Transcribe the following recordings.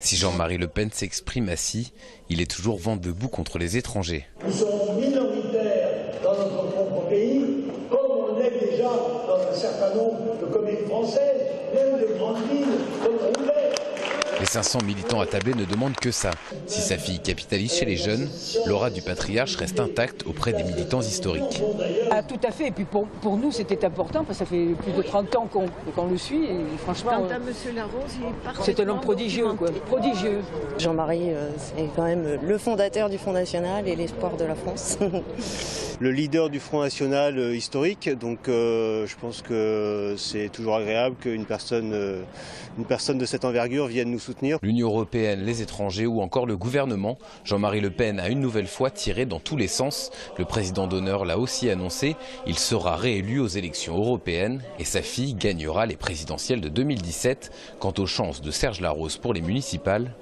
Si Jean-Marie Le Pen s'exprime ainsi, il est toujours vent debout contre les étrangers. Nous serons minoritaires dans notre propre pays, comme on l'est déjà dans un certain nombre de communes françaises, même de grandes villes comme Roubaix. Les 500 militants attablés ne demandent que ça. Si sa fille capitalise chez les jeunes, l'aura du patriarche reste intacte auprès des militants historiques. Ah, tout à fait. Et puis pour nous, c'était important parce que ça fait plus de 30 ans qu'on le suit. Et franchement, quant à Monsieur Larose, il est parfaitement c'est un homme prodigieux, quoi. Prodigieux. Jean-Marie, c'est quand même le fondateur du Front National et l'espoir de la France. Le leader du Front National historique, donc je pense que c'est toujours agréable qu'une personne de cette envergure vienne nous soutenir. L'Union européenne, les étrangers ou encore le gouvernement, Jean-Marie Le Pen a une nouvelle fois tiré dans tous les sens. Le président d'honneur l'a aussi annoncé, il sera réélu aux élections européennes et sa fille gagnera les présidentielles de 2017. Quant aux chances de Serge Larose pour les municipales,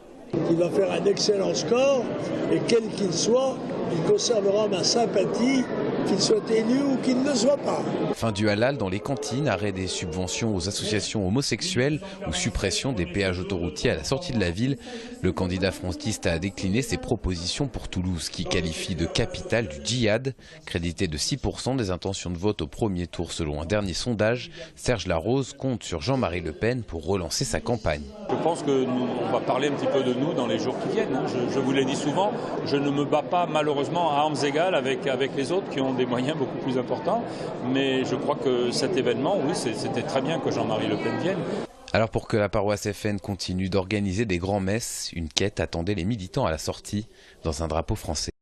Il va faire un excellent score et quel qu'il soit, il conservera ma sympathie, qu'il soit élu ou qu'il ne soit pas. fin du halal dans les cantines, arrêt des subventions aux associations homosexuelles ou suppression des péages autoroutiers à la sortie de la ville, le candidat frontiste a décliné ses propositions pour Toulouse qui qualifie de capitale du djihad. Crédité de 6% des intentions de vote au premier tour selon un dernier sondage, Serge Larose compte sur Jean-Marie Le Pen pour relancer sa campagne. Je pense qu'on va parler un petit peu de nous dans les jours qui viennent. Je vous l'ai dit souvent, je ne me bats pas malheureusement à armes égales avec les autres qui ont des moyens beaucoup plus importants. Mais je crois que cet événement, oui, c'était très bien que Jean-Marie Le Pen vienne. Alors pour que la paroisse FN continue d'organiser des grands messes, une quête attendait les militants à la sortie dans un drapeau français.